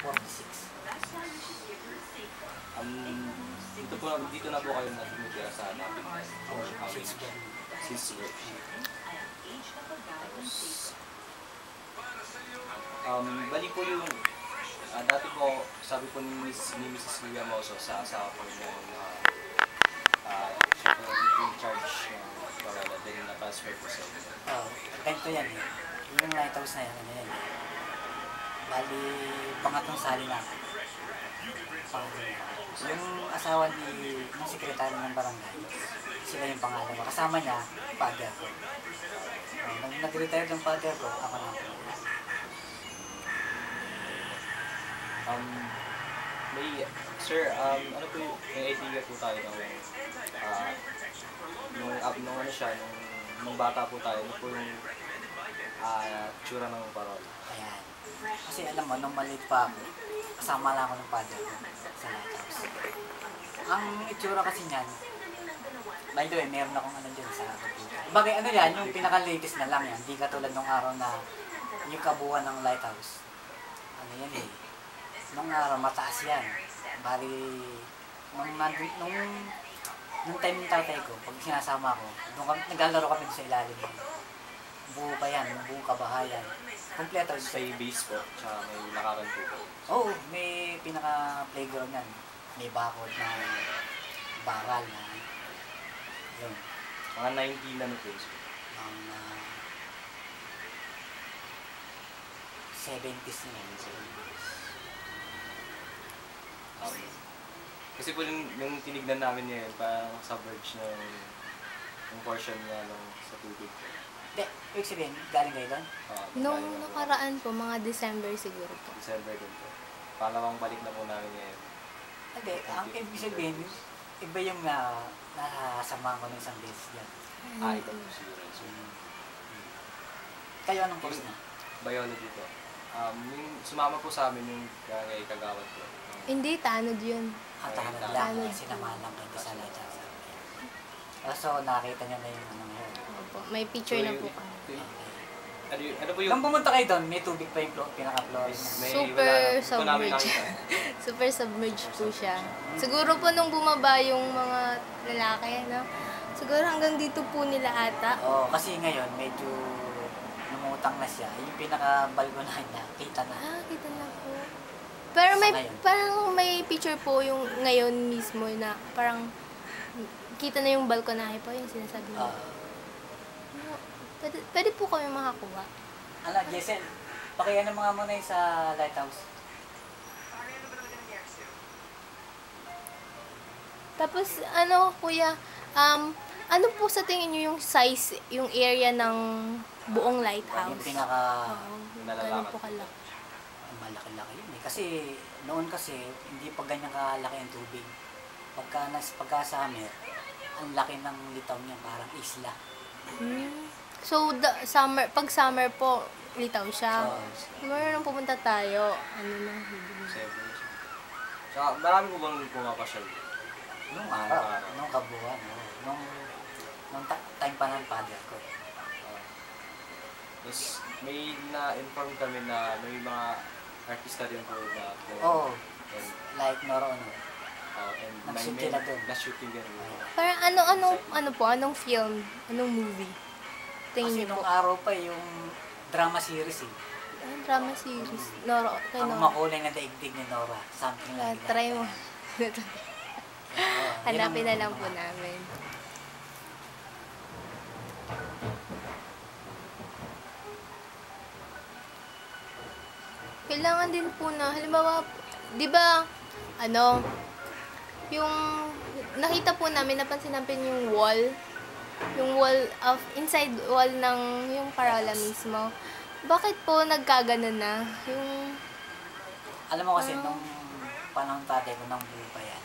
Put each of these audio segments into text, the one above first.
46. Dito na po kayo natutira sa natin. Since birth. Bali po yung dati po, sabi po ni Mrs. Villamoso sa asawa po niya in charge ng Barala, then na-transfer po sa inyo. Ganito yan eh. Yung lighthouse na yan, ano yan eh. Bali, pangatlong sali na. Yung asawa ng sekretary ng barangay, sila yung pangalawa. Kasama niya, father ko. Nung nag-retire ng father ko, ako na. Sir, ano po yung idea po tayo nung bata po tayo, ano po yung tsura ng parol? Ayan. Kasi alam mo, nung maliit pa ako, kasama lang ako ng father ko sa lighthouse. Ang itsura kasi niyan, by the way, meron akong ano dyan sa computer. Bagay, ano yan, yung pinaka-latest na lang yan. Hindi katulad nung araw na yung kabuuan ng lighthouse. Ano yan eh. Nung araw, mataas yan. Bali, nung time ng tatay ko, pag sinasama ko, naglalaro kami sa ilalim. Buo pa yan, buo kabahayan. Kompleto. Sa base po, tsaka may lakaran po po. Oo, may pinaka-playground yan. May bakod na baral na yun. Mga 90 na po. Mga 70s na yun. Kasi po yung tinignan namin ngayon, parang submerge yung portion niya sa tubig. Hindi, ibig sabihin, galing kayo doon? Nung nakaraan po, mga December siguro po. December din po. Pangalawang balik na po namin ngayon. Hindi, ang ibig sabihin, iba yung nasama ko ng isang beses dyan. Ito po siguro. Kayo anong course na? Biology po. Sumama po sa amin yung kagawad po. Hindi, tanod yun. Tanod lang, sinamahan lang kayo sa lighthouse. So, nakita niyo na yung ano ngayon. Opo, may picture na po kami. Ano po yung... Nung pumunta kayo doon, may tubig pa yung pinaka-floor. Super submerged. Super submerged po siya. Siguro po nung bumaba yung mga lalaki, no? Siguro hanggang dito po nila ata. Oo, kasi ngayon, medyo namutang na siya. Yung pinaka-balkonahan niya, kita na. Kita na po. Pero parang may picture po yung ngayon mismo na parang kita na yung balkonahe po, yung sinasabi niya. Pwede po kami makakuha. Jason, pakiano mga muna yung sa lighthouse. Tapos, kuya, ano po sa tingin niyo yung size, yung area ng buong lighthouse? Yung pinaka... Ganun po kalaki. Malaki-laki yun eh. Kasi, noon kasi, hindi pa ganyan kalaki ang tubig. Pagka summer, ang laki ng litaw niya, parang isla. So, pag summer po, litaw siya. Meron pumunta tayo. Saka, marami po bang pumapasyal? Nung araw, nung kabuuan, nung time pa ng father ko. Tapos, may na-inform kami na may mga artista rin po na po. Oo. Like Noro, Nag-shoot sila doon. Na-shooting din. Parang anong film? Anong movie? Kasi nung araw pa yung drama series eh. Drama series. Noro. Ang makulay na daigdig ni Nora. Something like that. Try mo. Hanapin na lang po namin. Kailangan din po na, halimbawa, di ba, yung nakita po namin, napansin namin yung wall inside wall ng yung Parola mismo. Bakit po nagkaganon na? Alam mo kasi, nung panahon tatay ko ng buo pa yan,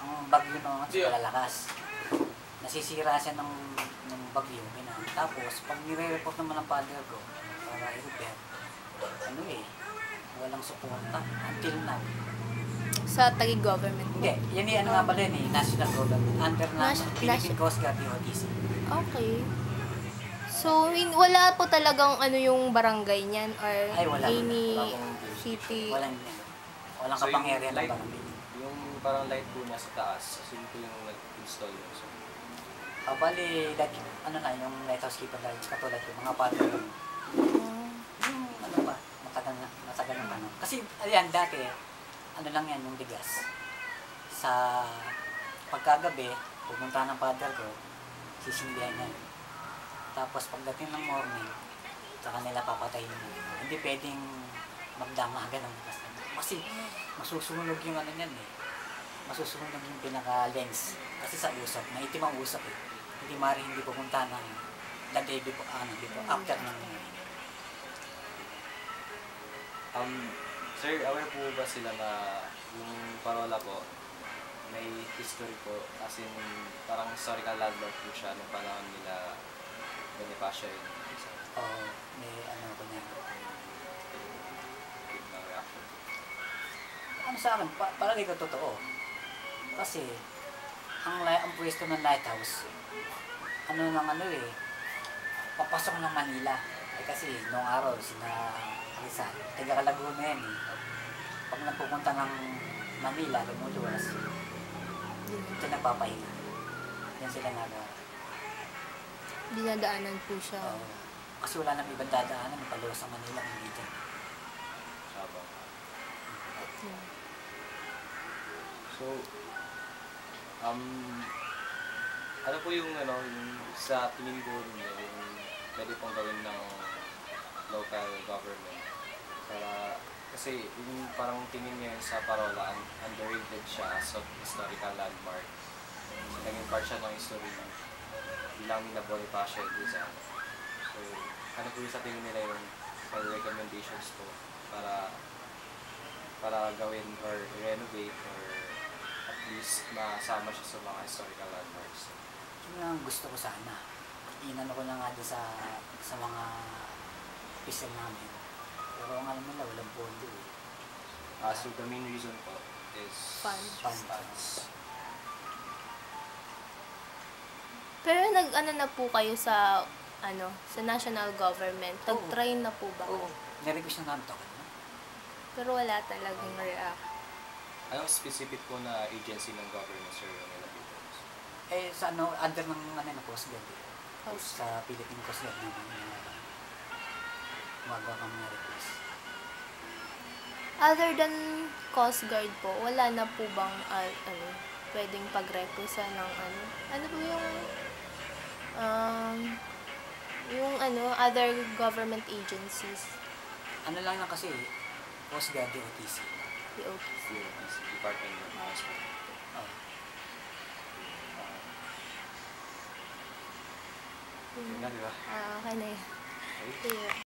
ang bagyo naman sa kalalakas. Nasisira siya ng bagyo. Tapos, pag nire-report naman ng father ko, para i-repair, walang suporta until now. Sa Taguig government? Hindi, yan nga pala yun national government. Under na Philippine Coast Guard DOTC. Okay. So, wala po talagang yung barangay niyan or wala. city. Walang So, yung kapangyarihan ng light- barangay. Yung parang light po nasa taas, so yun po yung nag-install yun. So, Bali, ano na, yung lighthouse keeper light, katulad ko, mga pattern. Oh. Yung ano ba, matagal ng panahon. Kasi, ayan, dati, ano lang yan, yung bigas. Sa pagkagabi, pupunta ng father ko, sisindihan niya. Tapos, pagdating ng morning, saka nila papatayin mo. Hindi pwedeng magdamagan ng bigas. Kasi, masusunog yung ano niyan eh. Masusunog yung pinaka-lens. Kasi sa usap, maitim ang usap eh. Hindi pupunta ng the day before, after ng Sir, aware po ba sila na yung parola po, may history po, as in parang historical landmark po siya nung panahon nila Bonifacio yun. may ano ko niya. Na reaction. Ano sa akin, palagi ko totoo. Kasi, ang pwesto ng lighthouse, papasok ng Manila. Kasi, noong araw, sina Rizal, taga Laguna yan eh. Pag napupunta ng Manila, lumuluwas, ito nagpapahinga. Yan sila Dinadaanan po siya. kasi wala nang ibang dadaanan, paluwas sa Manila, hindi dyan. Sabang. Yeah. So, ano po yung sa tingin ko niyo yung pwede pong gawin ng local government para kasi yung parang tingin niya sa parola underrated siya as a historical landmark. So, naging part siya ng history bilang na Bonifacio and Rizal. So, ano po yung sa tingin nila yung recommendations po para gawin or renovate or at least masama siya sa mga historical landmarks. Yun ang gusto ko sana. Inano ko na nga din sa mga official namin. Pero ang alam nila, walang pondo eh. So the main reason po is funds. Pero na po kayo sa sa national government. Nag-try na po ba? Oo. Nirequest na namin to. Pero wala talagang react. Anong specific po na agency ng government, sir, yung nilapit? Sa under ng Coast Guard eh. Coast. Sa Philippine Coast Guard naman magawa kami na request. Other than Coast Guard po, wala na po bang pwedeng pag-requesta ng ano po yung other government agencies? Ano lang na kasi, Coast Guard DOTC. DOTC. Department of Transport. Yun na, di ba? Okay na yun. Okay. Yeah.